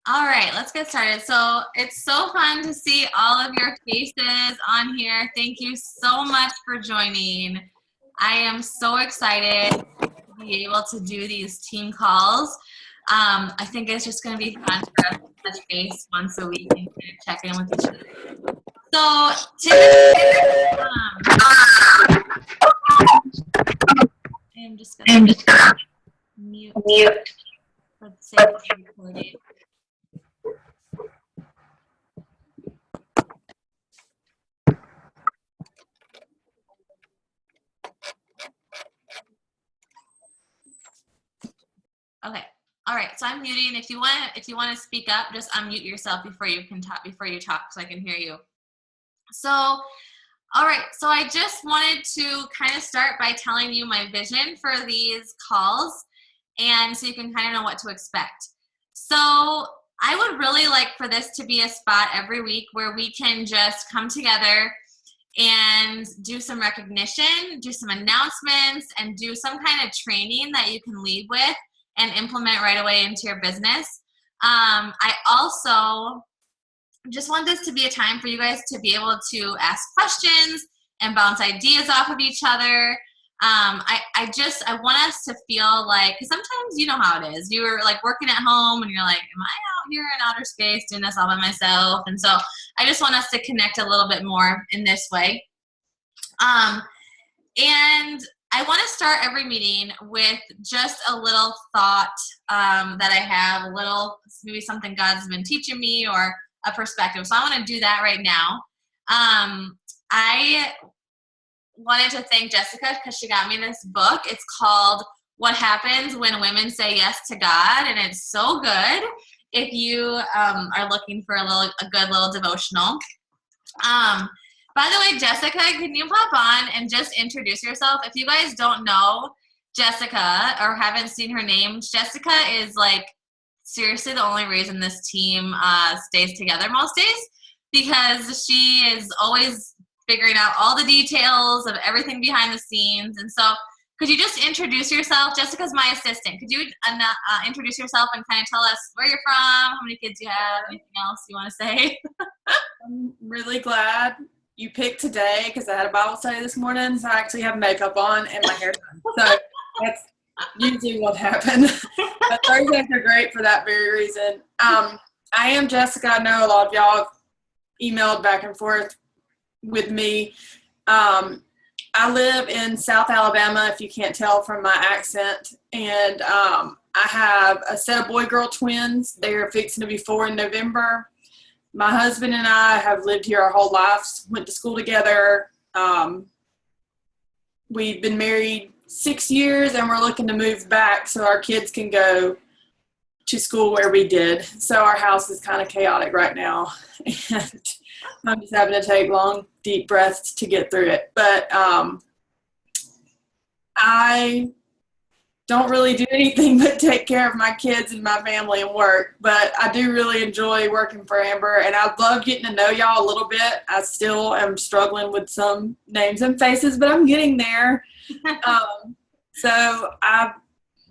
All right, let's get started. So it's so fun to see all of your faces on here. Thank you so much for joining. I am so excited to be able to do these team calls. I think it's just going to be fun for us to touch base once a week and kind of check in with each other. So today, I'm just going to mute for the sake of recording. Okay. All right. So I'm muting. If you want to speak up, just unmute yourself before you talk, so I can hear you. So, all right. So I just wanted to kind of start by telling you my vision for these calls, and so you can kind of know what to expect. So I would really like for this to be a spot every week where we can just come together and do some recognition, do some announcements, and do some kind of training that you can leave with and implement right away into your business. I also just want this to be a time for you guys to be able to ask questions and bounce ideas off of each other. I want us to feel like, because sometimes you know how it is. You're like working at home and you're like, am I out here in outer space doing this all by myself? And so I just want us to connect a little bit more in this way. And I want to start every meeting with just a little thought that I have, maybe something God's been teaching me or a perspective. So I want to do that right now. I wanted to thank Jessica because she got me this book. It's called What Happens When Women Say Yes to God, and it's so good if you are looking for a good little devotional. By the way, Jessica, can you pop on and just introduce yourself? If you guys don't know Jessica or haven't seen her name, Jessica is like seriously the only reason this team stays together most days, because she is always figuring out all the details of everything behind the scenes. And so could you just introduce yourself? Jessica's my assistant. Could you introduce yourself and kind of tell us where you're from, how many kids you have, anything else you want to say? I'm really glad you picked today because I had a Bible study this morning, so I actually have makeup on and my hair done. So that's usually what happens. But Thursdays are great for that very reason. I am Jessica. I know a lot of y'all have emailed back and forth with me. I live in South Alabama, if you can't tell from my accent, and I have a set of boy-girl twins. They are fixing to be 4 in November. My husband and I have lived here our whole lives, went to school together. We've been married 6 years, and we're looking to move back so our kids can go to school where we did. So our house is kind of chaotic right now, and I'm just having to take long, deep breaths to get through it. But I don't really do anything but take care of my kids and my family and work. But I do really enjoy working for Amber, and I love getting to know y'all a little bit. I still am struggling with some names and faces, but I'm getting there. So I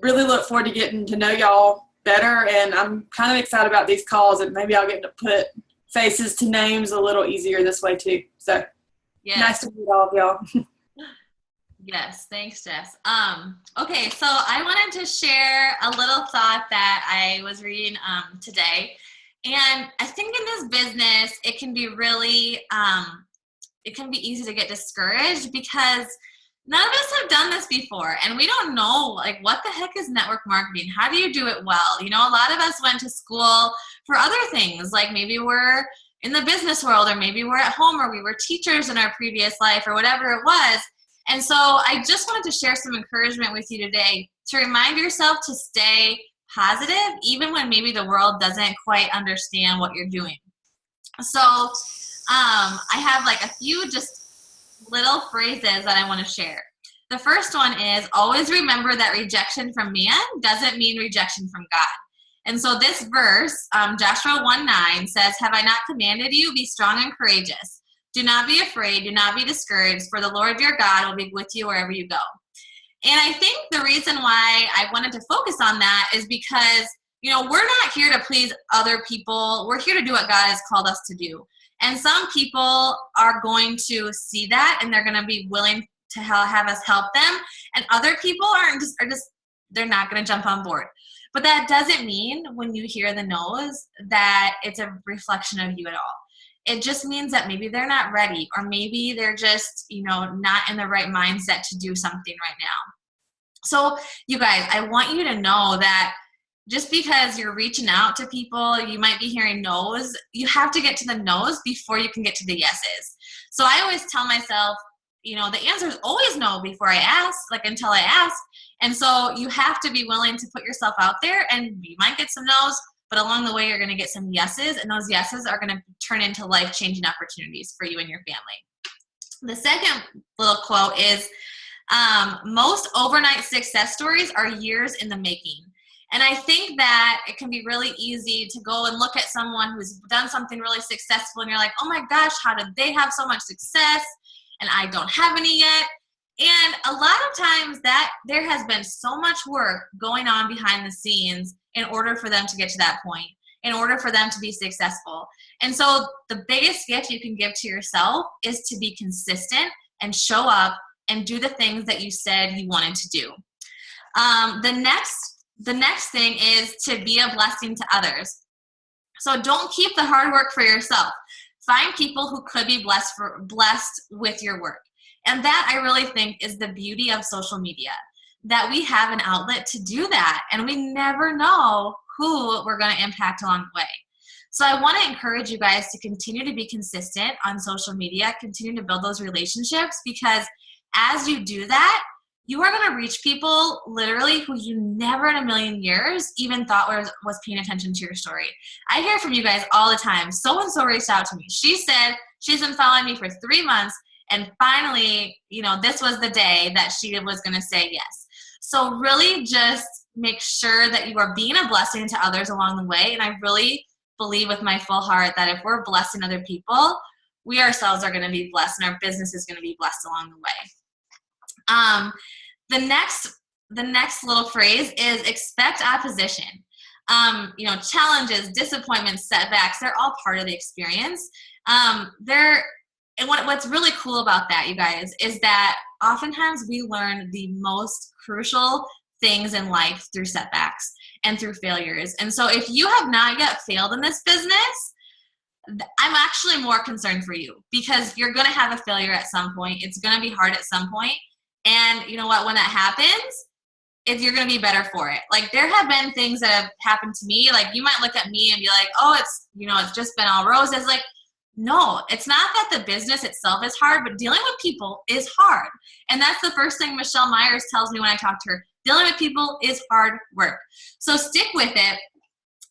really look forward to getting to know y'all better, and I'm kind of excited about these calls, and maybe I'll get to put faces to names a little easier this way too. So yes. Nice to meet all of y'all. Yes, thanks, Jess. Okay, so I wanted to share a little thought that I was reading today. And I think in this business, it can be really, it can be easy to get discouraged because none of us have done this before. And we don't know, like, what the heck is network marketing? How do you do it well? You know, a lot of us went to school for other things, like maybe we're in the business world, or maybe we're at home, or we were teachers in our previous life, or whatever it was. And so I just wanted to share some encouragement with you today to remind yourself to stay positive, even when maybe the world doesn't quite understand what you're doing. So I have like a few just little phrases that I want to share. The first one is, always remember that rejection from man doesn't mean rejection from God. And so this verse, Joshua 1:9 says, have I not commanded you? Be strong and courageous. Do not be afraid, do not be discouraged, for the Lord your God will be with you wherever you go. And I think the reason why I wanted to focus on that is because we're not here to please other people. We're here to do what God has called us to do. And some people are going to see that and they're going to be willing to have us help them. And other people are just they're not going to jump on board. But that doesn't mean when you hear the no's that it's a reflection of you at all. It just means that maybe they're not ready, or maybe they're just, not in the right mindset to do something right now. So you guys, I want you to know that just because you're reaching out to people, you might be hearing no's, you have to get to the no's before you can get to the yeses. So I always tell myself, the answer is always no before I ask, until I ask. And so you have to be willing to put yourself out there, and you might get some no's, but along the way, you're going to get some yeses, and those yeses are going to turn into life-changing opportunities for you and your family. The second little quote is, most overnight success stories are years in the making. And I think that it can be really easy to go and look at someone who's done something really successful, and you're like, oh my gosh, how did they have so much success? And I don't have any yet. And a lot of times that there has been so much work going on behind the scenes in order for them to get to that point, in order for them to be successful. And so the biggest gift you can give to yourself is to be consistent and show up and do the things that you said you wanted to do. The next thing is to be a blessing to others. So don't keep the hard work for yourself. Find people who could be blessed with your work. And that, I really think, is the beauty of social media, that we have an outlet to do that, and we never know who we're going to impact along the way. So I want to encourage you guys to continue to be consistent on social media, continue to build those relationships, because as you do that, you are going to reach people literally who you never in a million years even thought was paying attention to your story. I hear from you guys all the time. So-and-so reached out to me. She said she's been following me for 3 months, and finally, this was the day that she was going to say yes. So really just make sure that you are being a blessing to others along the way. And I really believe with my full heart that if we're blessing other people, we ourselves are going to be blessed, and our business is going to be blessed along the way. The next little phrase is expect opposition. Challenges, disappointments, setbacks, they're all part of the experience. And what's really cool about that, you guys, is that oftentimes we learn the most crucial things in life through setbacks and through failures. And so if you have not yet failed in this business, I'm actually more concerned for you, because you're going to have a failure at some point. It's going to be hard at some point. And you know what? When that happens, you're going to be better for it. There have been things that have happened to me. You might look at me and be like, oh, it's just been all roses. No, it's not that the business itself is hard, but dealing with people is hard. And that's the first thing Michelle Myers tells me when I talk to her. Dealing with people is hard work. So stick with it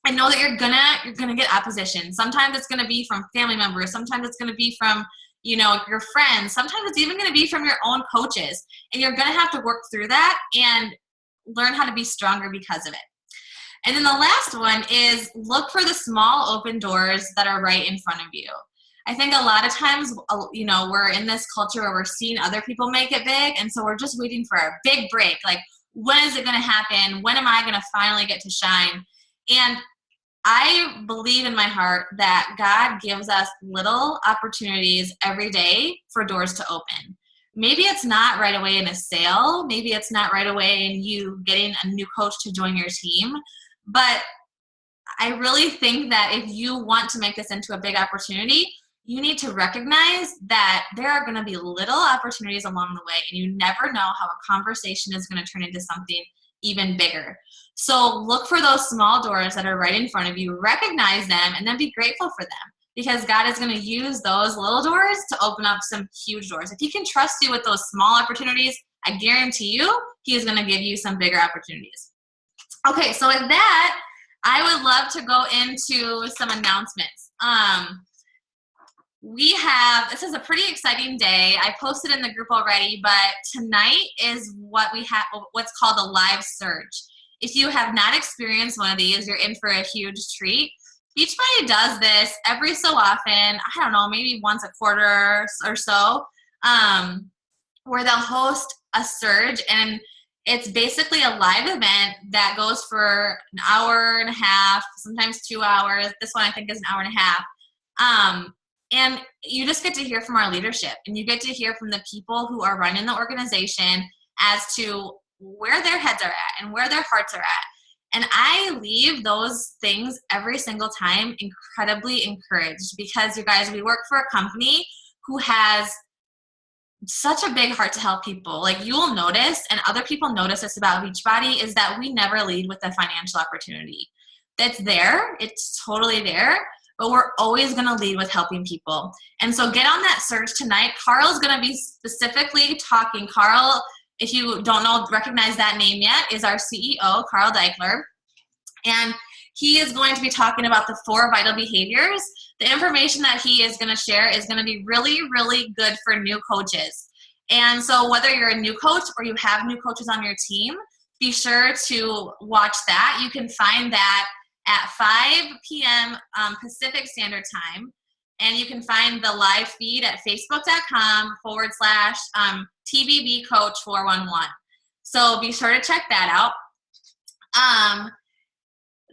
and know that you're gonna get opposition. Sometimes it's gonna be from family members. Sometimes it's gonna be from your friends. Sometimes it's even gonna be from your own coaches. And you're gonna have to work through that and learn how to be stronger because of it. And then the last one is look for the small open doors that are right in front of you. I think a lot of times, we're in this culture where we're seeing other people make it big, and so we're just waiting for a big break. When is it going to happen? When am I going to finally get to shine? And I believe in my heart that God gives us little opportunities every day for doors to open. Maybe it's not right away in a sale. Maybe it's not right away in you getting a new coach to join your team. But I really think that if you want to make this into a big opportunity, you need to recognize that there are going to be little opportunities along the way, and you never know how a conversation is going to turn into something even bigger. So look for those small doors that are right in front of you, recognize them, and then be grateful for them, because God is going to use those little doors to open up some huge doors. If He can trust you with those small opportunities, I guarantee you He is going to give you some bigger opportunities. Okay, so with that, I would love to go into some announcements. This is a pretty exciting day. I posted in the group already, but tonight is what's called a live surge. If you have not experienced one of these, you're in for a huge treat. Beachbody does this every so often, I don't know, maybe once a quarter or so, where they'll host a surge, and It's basically a live event that goes for an hour and a half, sometimes 2 hours. This one I think is an hour and a half. And you just get to hear from our leadership, and you get to hear from the people who are running the organization as to where their heads are at and where their hearts are at. And I leave those things every single time incredibly encouraged, because you guys, we work for a company who has such a big heart to help people. Like, you will notice, and other people notice this about Beachbody, is that we never lead with a financial opportunity. That's there. It's totally there. But we're always going to lead with helping people. And so get on that search tonight. Carl's going to be specifically talking. Carl, if you don't recognize that name yet, is our CEO, Carl Deichler. And he is going to be talking about the 4 vital behaviors. The information that he is going to share is going to be really, really good for new coaches. And so whether you're a new coach or you have new coaches on your team, be sure to watch that. You can find that at 5 p.m. Pacific Standard Time. And you can find the live feed at facebook.com/TBB Coach 411. So be sure to check that out.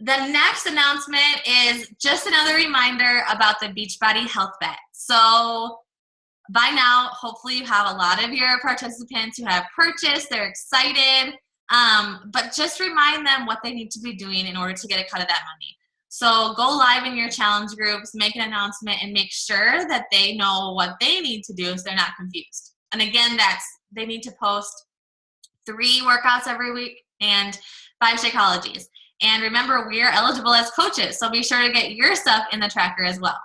The next announcement is just another reminder about the Beachbody Health Bet. So by now, hopefully you have a lot of your participants who have purchased, they're excited, but just remind them what they need to be doing in order to get a cut of that money. So go live in your challenge groups, make an announcement, and make sure that they know what they need to do so they're not confused. And again, they need to post 3 workouts every week and 5 Shakeologies. And remember, we are eligible as coaches, so be sure to get your stuff in the tracker as well.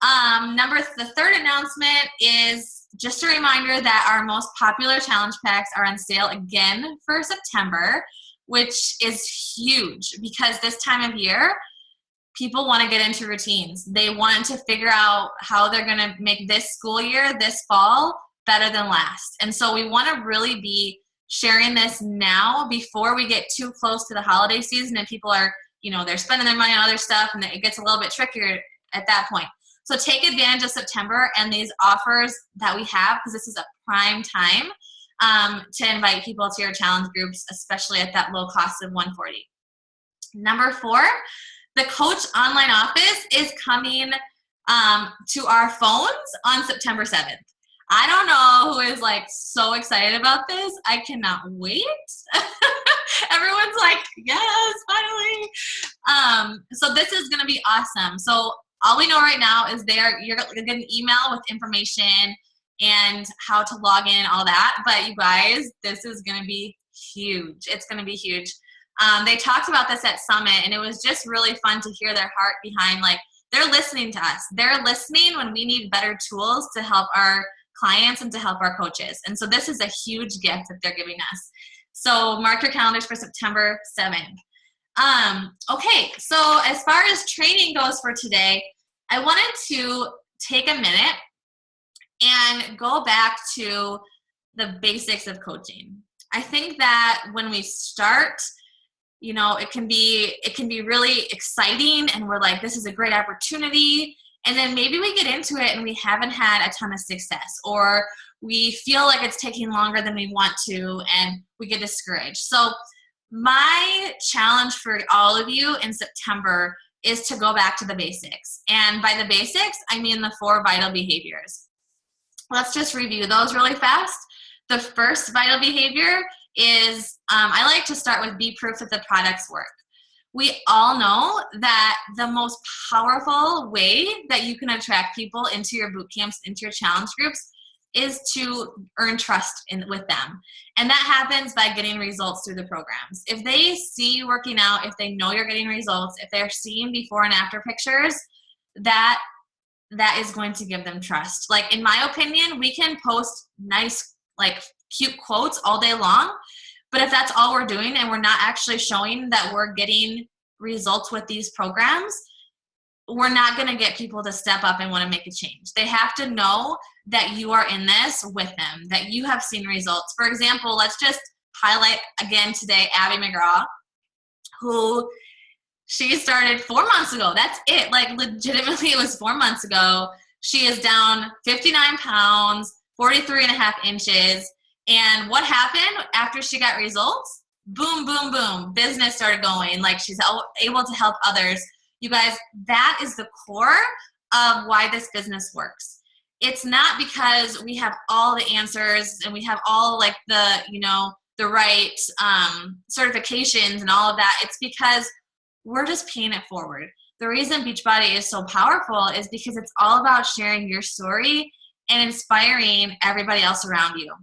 The third announcement is just a reminder that our most popular challenge packs are on sale again for September, which is huge because this time of year, people want to get into routines. They want to figure out how they're going to make this school year, this fall, better than last. And so we want to really be sharing this now before we get too close to the holiday season and people are, they're spending their money on other stuff and it gets a little bit trickier at that point. So take advantage of September and these offers that we have, because this is a prime time to invite people to your challenge groups, especially at that low cost of $140. Number 4, the Coach Online Office is coming to our phones on September 7th. I don't know who is so excited about this. I cannot wait. Everyone's like, yes, finally. So this is going to be awesome. So all we know right now is you're going to get an email with information and how to log in, all that. But you guys, this is going to be huge. It's going to be huge. They talked about this at Summit, and it was just really fun to hear their heart behind, they're listening to us. They're listening when we need better tools to help our clients and to help our coaches. And so this is a huge gift that they're giving us. So mark your calendars for September 7th. Okay, so as far as training goes for today, I wanted to take a minute and go back to the basics of coaching. I think that when we start, it can be really exciting and we're like, this is a great opportunity. And then maybe we get into it and we haven't had a ton of success, or we feel like it's taking longer than we want to and we get discouraged. So my challenge for all of you in September is to go back to the basics. And by the basics, I mean the 4 vital behaviors. Let's just review those really fast. The first vital behavior is, I like to start with be proof that the products work. We all know that the most powerful way that you can attract people into your boot camps, into your challenge groups, is to earn trust with them. And that happens by getting results through the programs. If they see you working out, if they know you're getting results, if they're seeing before and after pictures, that is going to give them trust. In my opinion, we can post nice, cute quotes all day long, but if that's all we're doing and we're not actually showing that we're getting results with these programs, we're not going to get people to step up and want to make a change. They have to know that you are in this with them, that you have seen results. For example, let's just highlight again today Abby McGraw, who she started 4 months ago. That's it. Legitimately, it was 4 months ago. She is down 59 pounds, 43.5 inches. And what happened after she got results? Boom, boom, boom. Business started going. Like, she's able to help others. You guys, that is the core of why this business works. It's not because we have all the answers and we have all like the, the right certifications and all of that. It's because we're just paying it forward. The reason Beachbody is so powerful is because it's all about sharing your story and inspiring everybody else around you.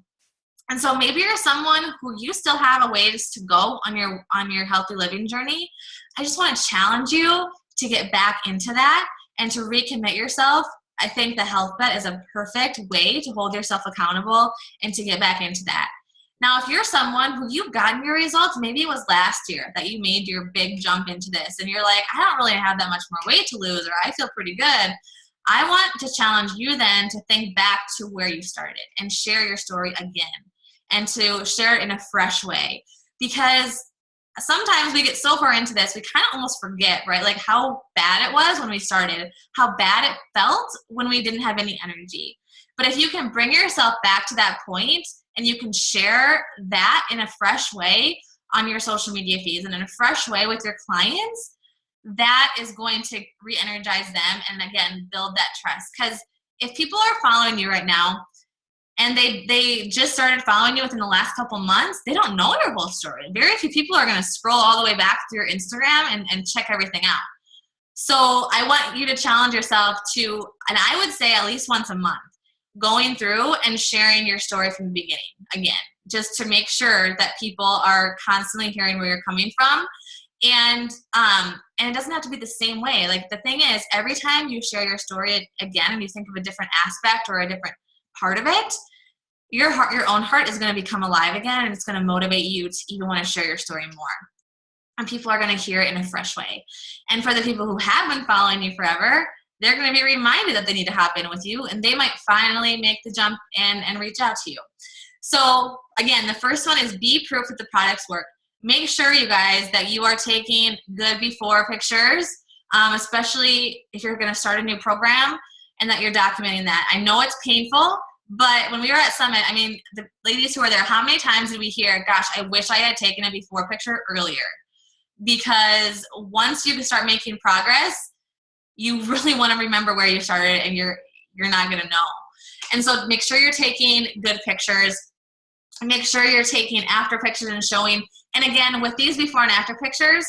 And so maybe you're someone who you still have a ways to go on your healthy living journey. I just want to challenge you to get back into that and to recommit yourself. I think the Health Bet is a perfect way to hold yourself accountable and to get back into that. Now, if you're someone who you've gotten your results, maybe it was last year that you made your big jump into this and you're like, I don't really have that much more weight to lose, or I feel pretty good. I want to challenge you then to think back to where you started and share your story again and to share it in a fresh way. Because sometimes we get so far into this, we kind of almost forget, right? Like how bad it was when we started, how bad it felt when we didn't have any energy. But if you can bring yourself back to that point and you can share that in a fresh way on your social media feeds and in a fresh way with your clients, that is going to re-energize them and, again, build that trust. Because if people are following you right now and they just started following you within the last couple months, they don't know your whole story. Very few people are going to scroll all the way back through your Instagram and check everything out. So I want you to challenge yourself to, and I would say at least once a month, going through and sharing your story from the beginning again, just to make sure that people are constantly hearing where you're coming from. And it doesn't have to be the same way. Like, the thing is, every time you share your story again and you think of a different aspect or a different part of it, your own heart is going to become alive again, and it's going to motivate you to even want to share your story more. And people are going to hear it in a fresh way. And for the people who have been following you forever, they're going to be reminded that they need to hop in with you, and they might finally make the jump and reach out to you. So again, the first one is be proof that the products work. Make sure, you guys, that you are taking good before pictures, especially if you're going to start a new program, and that you're documenting that. I know it's painful, but when we were at Summit, I mean, the ladies who were there, how many times did we hear, gosh, I wish I had taken a before picture earlier? Because once you start making progress, you really want to remember where you started, and you're not going to know. And so make sure you're taking good pictures. Make sure you're taking after pictures and showing. And again, with these before and after pictures,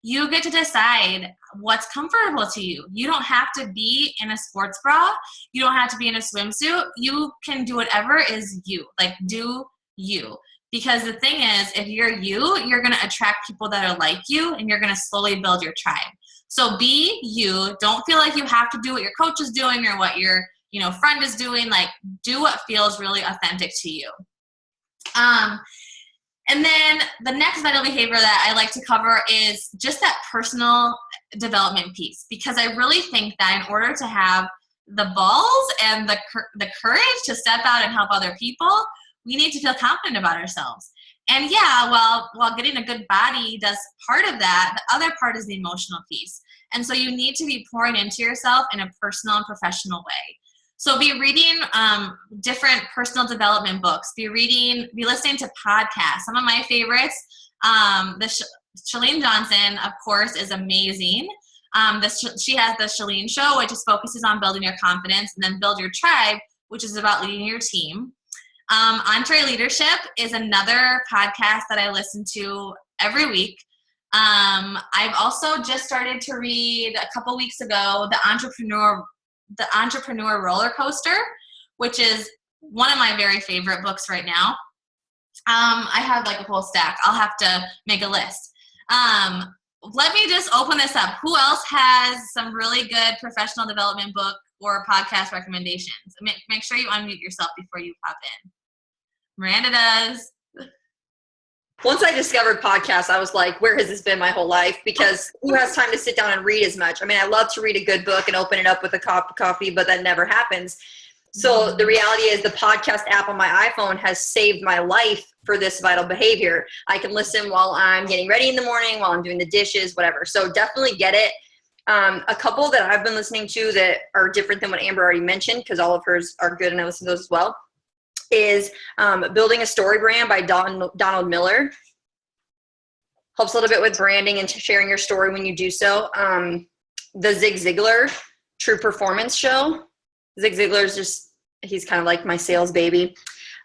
you get to decide what's comfortable to you. You don't have to be in a sports bra. You don't have to be in a swimsuit. You can do whatever is you. Like, do you. Because the thing is, if you're you're going to attract people that are like you, and you're going to slowly build your tribe. So be you. Don't feel like you have to do what your coach is doing or what your friend is doing. Like, do what feels really authentic to you. And then the next vital behavior that I like to cover is just that personal development piece, because I really think that in order to have the balls and the courage to step out and help other people, we need to feel confident about ourselves. And yeah, while getting a good body does part of that, the other part is the emotional piece. And so you need to be pouring into yourself in a personal and professional way. So be reading different personal development books. Be listening to podcasts. Some of my favorites, Chalene Johnson, of course, is amazing. She has the Chalene Show, which just focuses on building your confidence, and then Build Your Tribe, which is about leading your team. EntreLeadership is another podcast that I listen to every week. I've also just started to read a couple weeks ago the Entrepreneur Roller Coaster, which is one of my very favorite books right now. I have like a whole stack. I'll have to make a list. Let me just open this up. Who else has some really good professional development book or podcast recommendations? Make sure you unmute yourself before you pop in. Miranda does. Once I discovered podcasts, I was like, where has this been my whole life? Because who has time to sit down and read as much? I mean, I love to read a good book and open it up with a cup of coffee, but that never happens. So the reality is the podcast app on my iPhone has saved my life for this vital behavior. I can listen while I'm getting ready in the morning, while I'm doing the dishes, whatever. So definitely get it. A couple that I've been listening to that are different than what Amber already mentioned, because all of hers are good and I listen to those as well, is Building a Story Brand by Donald Miller. Helps a little bit with branding and sharing your story when you do so. The Zig Ziglar True Performance Show. Zig Ziglar's just, he's kind of like my sales baby.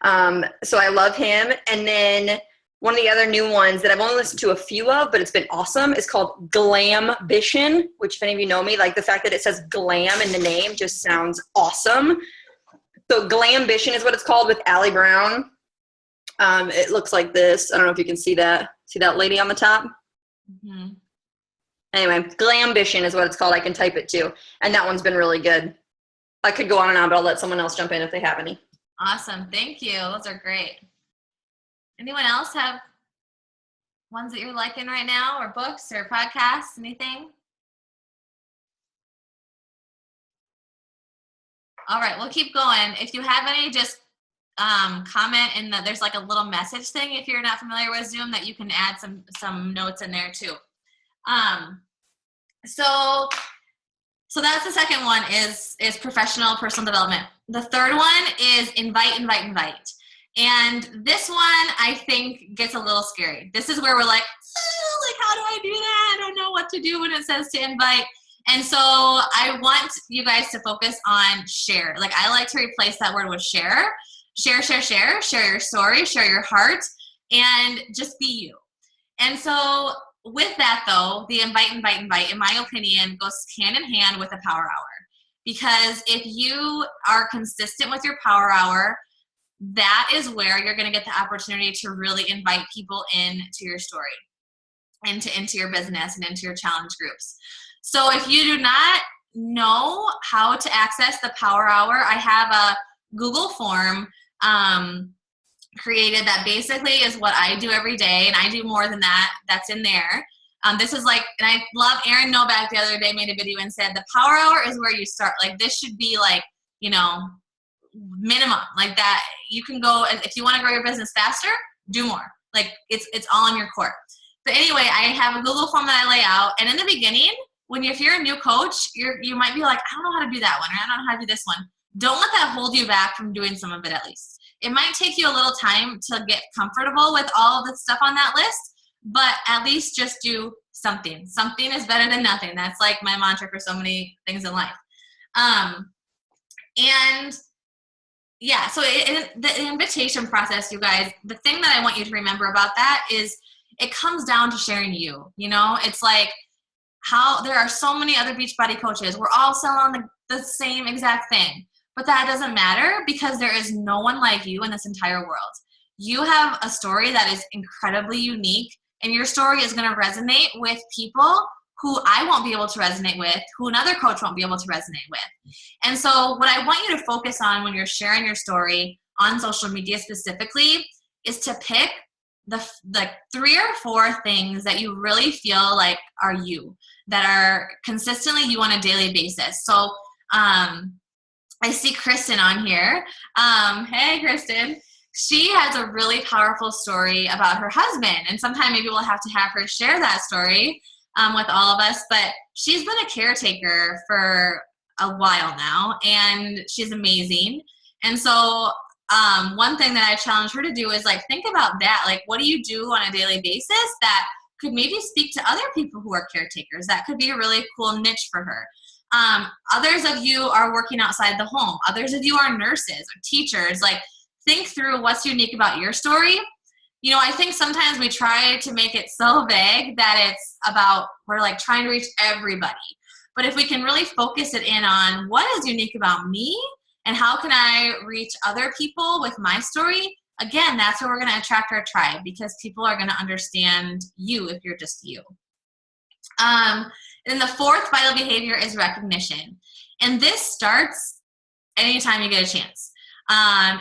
So I love him. And then one of the other new ones that I've only listened to a few of, but it's been awesome, is called Glambition, which if any of you know me, like the fact that it says glam in the name just sounds awesome. So Glambition is what it's called, with Allie Brown. It looks like this. I don't know if you can see that. See that lady on the top? Mm-hmm. Anyway, Glambition is what it's called. I can type it too. And that one's been really good. I could go on and on, but I'll let someone else jump in if they have any. Awesome. Thank you. Those are great. Anyone else have ones that you're liking right now, or books or podcasts, anything? All right, we'll keep going. If you have any, just comment in there's like a little message thing if you're not familiar with Zoom that you can add some notes in there too. So that's the second one is professional personal development. The third one is invite. And this one I think gets a little scary. This is where we're like how do I do that? I don't know what to do when it says to invite. And so I want you guys to focus on share. Like I like to replace that word with share. Share your story, share your heart, and just be you. And so with that though, the invite, in my opinion, goes hand in hand with a power hour. Because if you are consistent with your power hour, that is where you're going to get the opportunity to really invite people into your story, into your business, and into your challenge groups. So if you do not know how to access the power hour, I have a Google form created that basically is what I do every day, and I do more than that. That's in there. This is like, and I love Erin Novak the other day made a video and said the power hour is where you start. Like this should be like, minimum like that. You can go, if you want to grow your business faster, do more. Like it's all in your court. But anyway, I have a Google form that I lay out, and in the beginning, if you're a new coach, you might be like, I don't know how to do that one, or I don't know how to do this one. Don't let that hold you back from doing some of it at least. It might take you a little time to get comfortable with all of the stuff on that list, but at least just do something. Something is better than nothing. That's like my mantra for so many things in life. And yeah, so the invitation process, you guys, the thing that I want you to remember about that is it comes down to sharing you. It's like how there are so many other Beachbody coaches. We're all selling the same exact thing. But that doesn't matter because there is no one like you in this entire world. You have a story that is incredibly unique, and your story is going to resonate with people who I won't be able to resonate with, who another coach won't be able to resonate with. And so what I want you to focus on when you're sharing your story on social media specifically is to pick the 3 or 4 things that you really feel like are you, that are consistently you on a daily basis. So I see Kristen on here. Hey, Kristen. She has a really powerful story about her husband, and sometime maybe we'll have to have her share that story with all of us. But she's been a caretaker for a while now, and she's amazing. And so one thing that I challenge her to do is think about that. Like, what do you do on a daily basis that could maybe speak to other people who are caretakers? That could be a really cool niche for her. Others of you are working outside the home. Others of you are nurses or teachers. Think through what's unique about your story. I think sometimes we try to make it so vague that it's about, we're trying to reach everybody. But if we can really focus it in on what is unique about me and how can I reach other people with my story, again, that's where we're going to attract our tribe, because people are going to understand you if you're just you. And the 4th vital behavior is recognition. And this starts anytime you get a chance.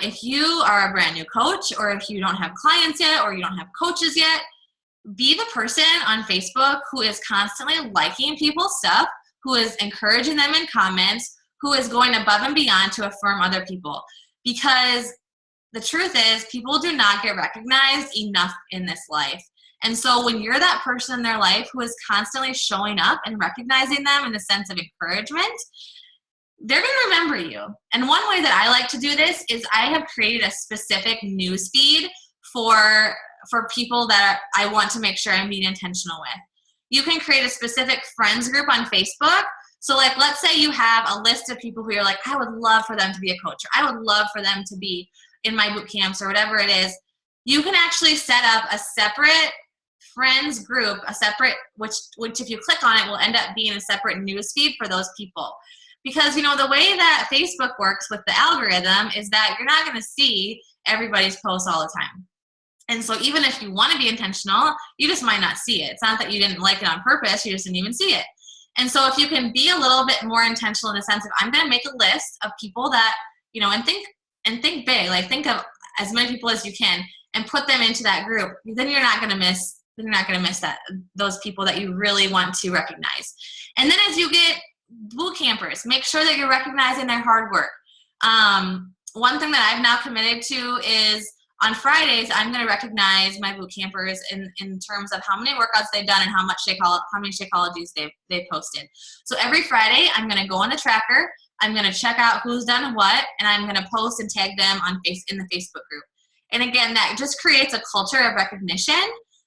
If you are a brand new coach, or if you don't have clients yet, or you don't have coaches yet, be the person on Facebook who is constantly liking people's stuff, who is encouraging them in comments, who is going above and beyond to affirm other people. Because the truth is, people do not get recognized enough in this life. And so when you're that person in their life who is constantly showing up and recognizing them in the sense of encouragement, they're going to remember you. And one way that I like to do this is I have created a specific news feed for people that I want to make sure I'm being intentional with. You can create a specific friends group on Facebook. So like, let's say you have a list of people who you're like, I would love for them to be a coach, or I would love for them to be in my boot camps, or whatever it is. You can actually set up a separate friends group, which if you click on it will end up being a separate news feed for those people. Because, the way that Facebook works with the algorithm is that you're not going to see everybody's posts all the time. And so even if you want to be intentional, you just might not see it. It's not that you didn't like it on purpose, you just didn't even see it. And so if you can be a little bit more intentional in the sense of, I'm going to make a list of people that, and think big, like think of as many people as you can and put them into that group, then you're not going to miss those people that you really want to recognize. And then as you get boot campers, make sure that you're recognizing their hard work. One thing that I've now committed to is on Fridays, I'm going to recognize my boot campers in terms of how many workouts they've done and how many Shakeologies they've posted. So every Friday, I'm going to go on the tracker. I'm going to check out who's done what, and I'm going to post and tag them in the Facebook group. And again, that just creates a culture of recognition.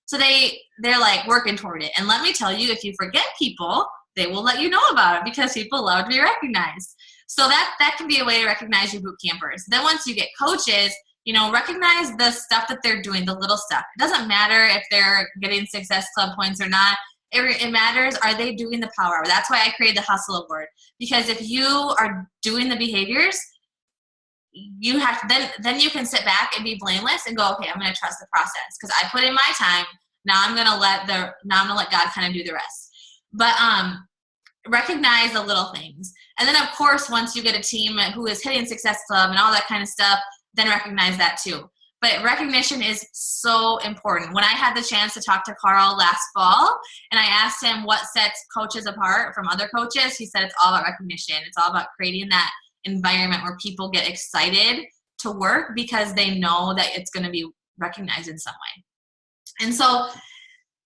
So they're like working toward it. And let me tell you, if you forget people, they will let you know about it because people love to be recognized. So that can be a way to recognize your boot campers. Then once you get coaches, recognize the stuff that they're doing, the little stuff. It doesn't matter if they're getting Success Club points or not. It matters, are they doing the power hour? That's why I created the hustle award. Because if you are doing the behaviors, you have then you can sit back and be blameless and go, okay, I'm going to trust the process because I put in my time. Now I'm going to let God kind of do the rest. But recognize the little things. And then of course, once you get a team who is hitting Success Club and all that kind of stuff, then recognize that too. But recognition is so important. When I had the chance to talk to Carl last fall and I asked him what sets coaches apart from other coaches, he said it's all about recognition. It's all about creating that environment where people get excited to work because they know that it's going to be recognized in some way. And so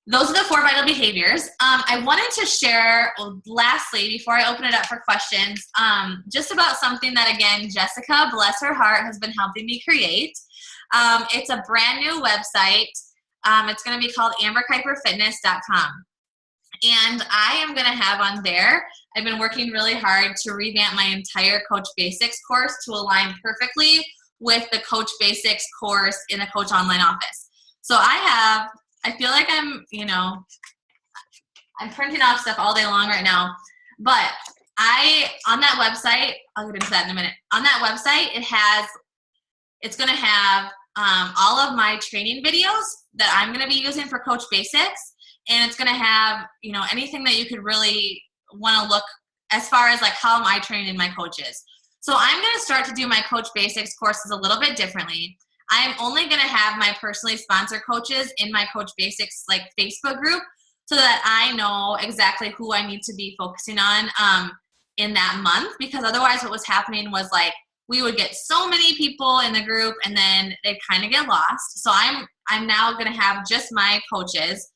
those are the 4 vital behaviors. I wanted to share, lastly, before I open it up for questions, just about something that, again, Jessica, bless her heart, has been helping me create. It's a brand new website. It's going to be called amberkuiperfitness.com. And I am going to have on there, I've been working really hard to revamp my entire Coach Basics course to align perfectly with the Coach Basics course in the Coach Online Office. So I feel like I'm printing off stuff all day long right now, but on that website, I'll get into that in a minute. On that website, it's going to have all of my training videos that I'm going to be using for Coach Basics. And it's going to have, anything that you could really want to look as far as like, how am I training my coaches? So I'm going to start to do my Coach Basics courses a little bit differently. I'm only going to have my personally sponsored coaches in my Coach Basics like Facebook group so that I know exactly who I need to be focusing on in that month, because otherwise what was happening was like we would get so many people in the group and then they kind of get lost. So I'm now going to have just my coaches.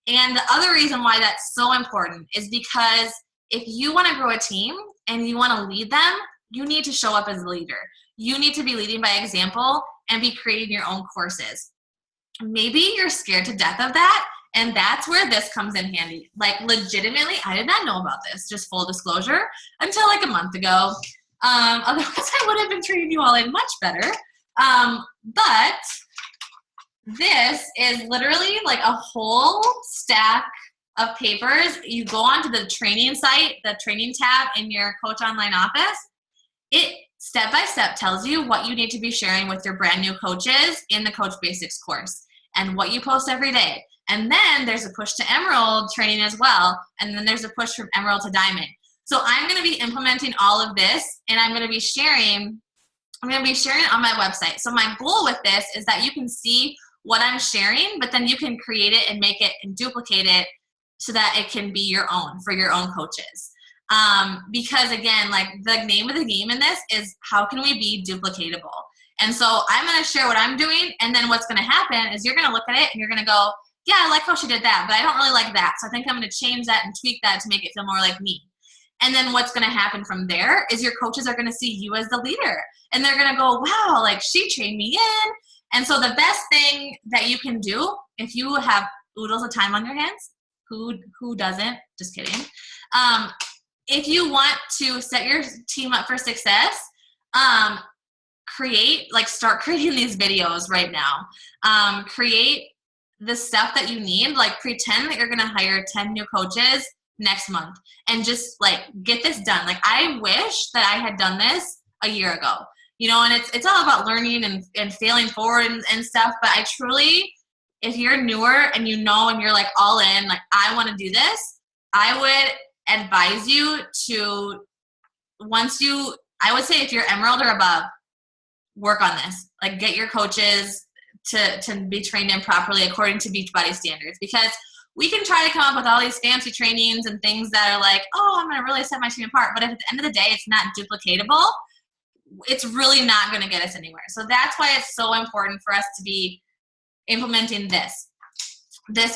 And the other reason why that's so important is because if you want to grow a team and you want to lead them, you need to show up as a leader. You need to be leading by example and be creating your own courses. Maybe you're scared to death of that, and that's where this comes in handy. Like legitimately, I did not know about this, just full disclosure, until like a month ago. Otherwise, I would have been treating you all in much better. But this is literally like a whole stack of papers. You go onto the training site, the training tab in your Coach Online Office. It step by step tells you what you need to be sharing with your brand new coaches in the Coach Basics course and what you post every day. And then there's a push to Emerald training as well. And then there's a push from Emerald to Diamond. So I'm going to be implementing all of this, and I'm going to be sharing it on my website. So my goal with this is that you can see what I'm sharing, but then you can create it and make it and duplicate it so that it can be your own for your own coaches. Because again, like the name of the game in this is how can we be duplicatable? And so I'm going to share what I'm doing. And then what's going to happen is you're going to look at it and you're going to go, yeah, I like how she did that, but I don't really like that. So I think I'm going to change that and tweak that to make it feel more like me. And then what's going to happen from there is your coaches are going to see you as the leader. And they're going to go, wow, like she trained me in. And so the best thing that you can do if you have oodles of time on your hands, who doesn't? Just kidding. If you want to set your team up for success, start creating these videos right now. Create the stuff that you need, like pretend that you're going to hire 10 new coaches next month and just like get this done. Like I wish that I had done this a year ago, and it's all about learning and failing forward and stuff. But I truly, if you're newer and and you're like all in, like I want to do this, I would advise you to, I would say if you're Emerald or above, work on this. Like get your coaches to be trained in properly according to Beachbody standards, because we can try to come up with all these fancy trainings and things that are like, oh, I'm going to really set my team apart. But if at the end of the day it's not duplicatable, it's really not going to get us anywhere. So that's why it's so important for us to be implementing this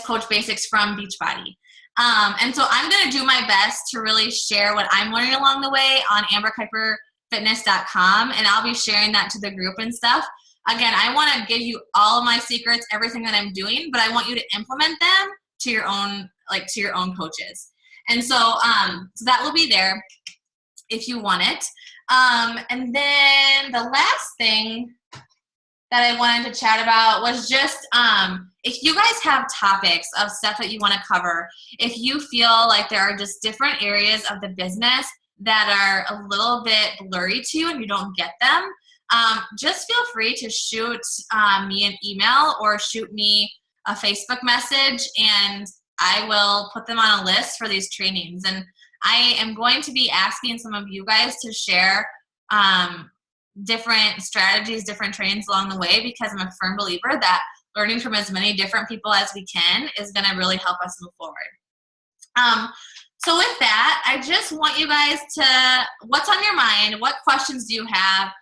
Coach Basics from Beachbody. And so I'm going to do my best to really share what I'm learning along the way on amberkuiperfitness.com, and I'll be sharing that to the group and stuff. Again, I want to give you all of my secrets, everything that I'm doing, but I want you to implement them to your own coaches. And so that will be there if you want it. And then the last thing that I wanted to chat about was just if you guys have topics of stuff that you want to cover, if you feel like there are just different areas of the business that are a little bit blurry to you and you don't get them, just feel free to shoot me an email or shoot me a Facebook message, and I will put them on a list for these trainings. And I am going to be asking some of you guys to share different strategies, different trainings along the way, because I'm a firm believer that learning from as many different people as we can is going to really help us move forward. So with that, I just want you guys to, what's on your mind? What questions do you have?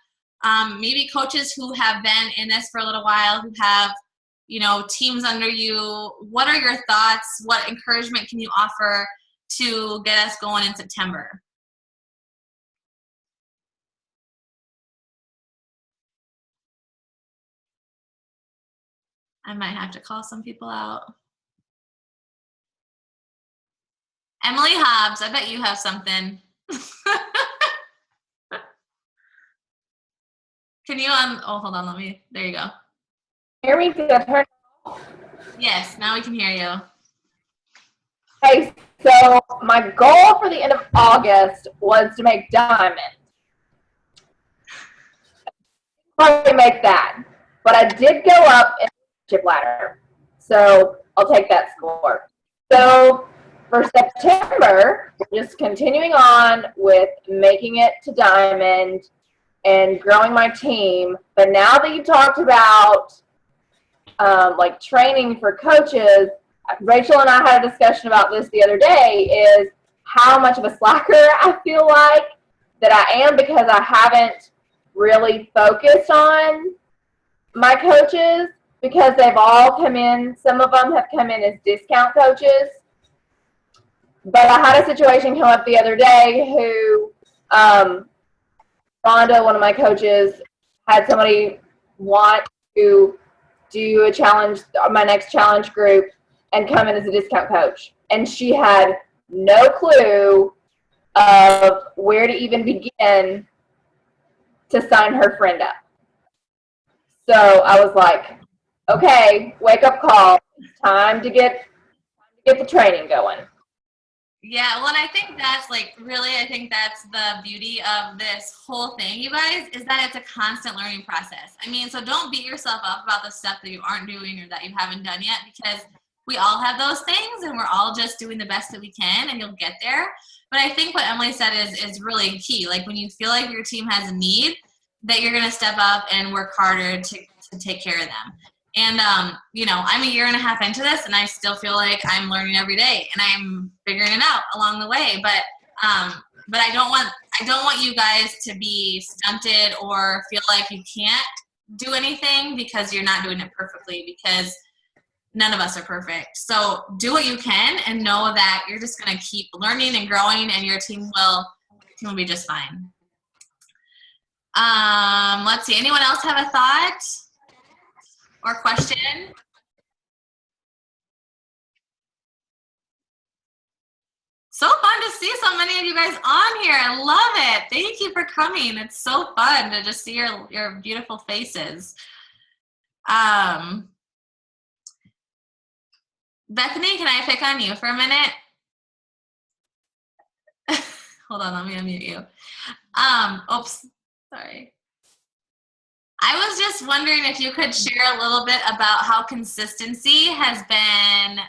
Maybe coaches who have been in this for a little while, who have, teams under you. What are your thoughts? What encouragement can you offer to get us going in September? I might have to call some people out. Emily Hobbs, I bet you have something. Can you, hold on, there you go. Hear me good? Yes, now we can hear you. Okay, so my goal for the end of August was to make diamond. Probably make that, but I did go up in the chip ladder, so I'll take that score. So for September, just continuing on with making it to diamond and growing my team. But now that you talked about like training for coaches, Rachel and I had a discussion about this the other day, is how much of a slacker I feel like that I am, because I haven't really focused on my coaches, because they've all come in, some of them have come in as discount coaches. But I had a situation come up the other day who Rhonda, one of my coaches, had somebody want to do a challenge, my next challenge group, and come in as a discount coach. And she had no clue of where to even begin to sign her friend up. So I was like, okay, wake up call. It's time to get the training going. Yeah, well, and I think that's I think that's the beauty of this whole thing, you guys, is that it's a constant learning process. I mean, so don't beat yourself up about the stuff that you aren't doing or that you haven't done yet, because we all have those things and we're all just doing the best that we can, and you'll get there. But I think what Emily said is really key. Like when you feel like your team has a need, that you're going to step up and work harder to take care of them. And, I'm a year and a half into this, and I still feel like I'm learning every day, and I'm figuring it out along the way. But I don't want you guys to be stunted or feel like you can't do anything because you're not doing it perfectly, because none of us are perfect. So do what you can and know that you're just going to keep learning and growing, and your team will be just fine. Let's see. Anyone else have a thought or question? So fun to see so many of you guys on here. I love it. Thank you for coming. It's so fun to just see your beautiful faces. Bethany, can I pick on you for a minute? Hold on, let me unmute you. Oops, sorry. I was just wondering if you could share a little bit about how consistency has been,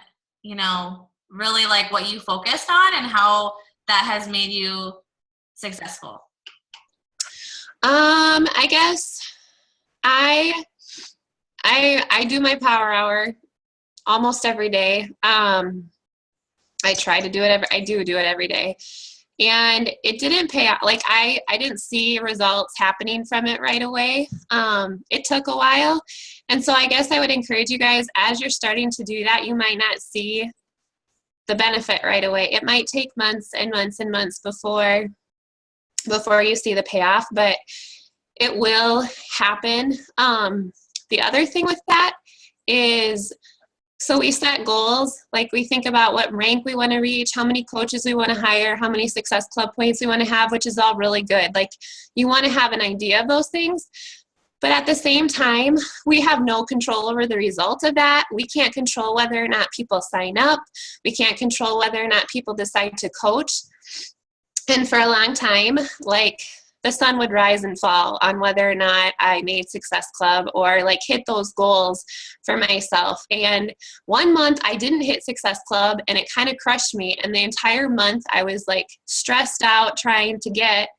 you know, really like what you focused on and how that has made you successful. I guess I do my power hour almost every day. I try to do it I do it every day. And it didn't pay out. Like I didn't see results happening from it right away. It took a while. And so I guess I would encourage you guys, as you're starting to do that, you might not see the benefit right away. It might take months and months and months before you see the payoff, but it will happen. The other thing with that is, so we set goals, like we think about what rank we want to reach, how many coaches we want to hire, how many Success Club points we want to have, which is all really good. Like you want to have an idea of those things, but at the same time, we have no control over the result of that. We can't control whether or not people sign up. We can't control whether or not people decide to coach. And for a long time, like the sun would rise and fall on whether or not I made Success Club or like hit those goals for myself. And one month I didn't hit Success Club and it kind of crushed me. And the entire month I was like stressed out trying to get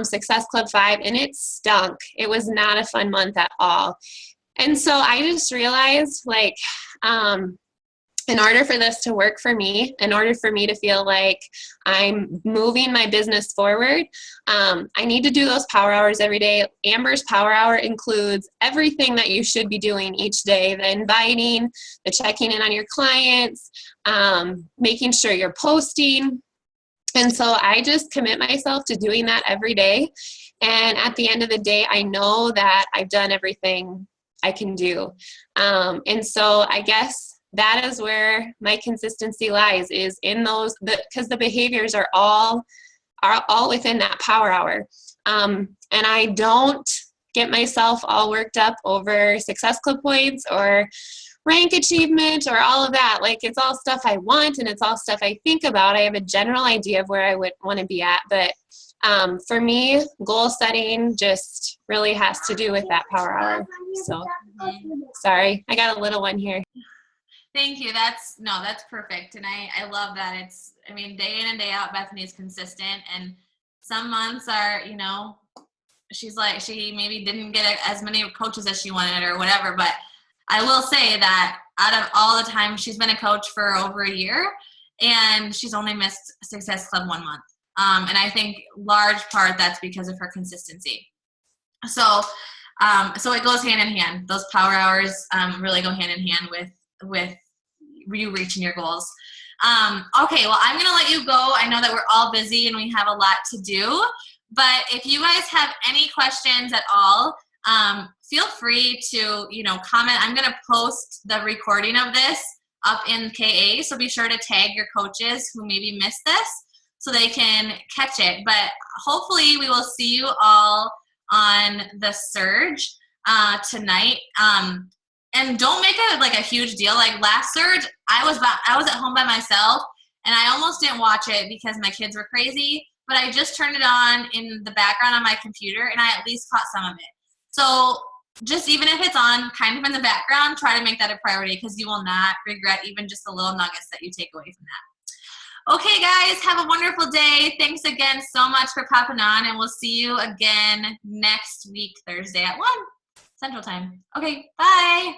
Success Club 5, and it stunk. It was not a fun month at all. And so I just realized, like, in order for this to work for me, in order for me to feel like I'm moving my business forward, I need to do those power hours every day. Amber's power hour includes everything that you should be doing each day: the inviting, the checking in on your clients, making sure you're posting. And so I just commit myself to doing that every day. And at the end of the day, I know that I've done everything I can do. And so I guess that is where my consistency lies, is in those, because the behaviors are all within that power hour. And I don't get myself all worked up over Success Club points or rank achievement or all of that. Like, it's all stuff I want and it's all stuff I think about. I have a general idea of where I would want to be at, but for me, goal setting just really has to do with that power hour. So sorry, I got a little one here. Thank you. That's perfect. And I love that. It's, I mean, day in and day out, Bethany is consistent, and some months are, you know, she's like, she maybe didn't get as many coaches as she wanted or whatever, but I will say that out of all the time, she's been a coach for over a year, and she's only missed Success Club 1 month. And I think large part that's because of her consistency. So it goes hand in hand. Those power hours really go hand in hand with you reaching your goals. Okay, well, I'm gonna let you go. I know that we're all busy and we have a lot to do, but if you guys have any questions at all, feel free to, you know, comment. I'm gonna post the recording of this up in KA, so be sure to tag your coaches who maybe missed this so they can catch it. But hopefully we will see you all on the Surge tonight. And don't make it like a huge deal. Like last Surge, I was at home by myself, and I almost didn't watch it because my kids were crazy, but I just turned it on in the background on my computer, and I at least caught some of it. So just, even if it's on kind of in the background, try to make that a priority, because you will not regret even just the little nuggets that you take away from that. Okay, guys, have a wonderful day. Thanks again so much for popping on, and we'll see you again next week, Thursday at 1 Central Time. Okay, bye.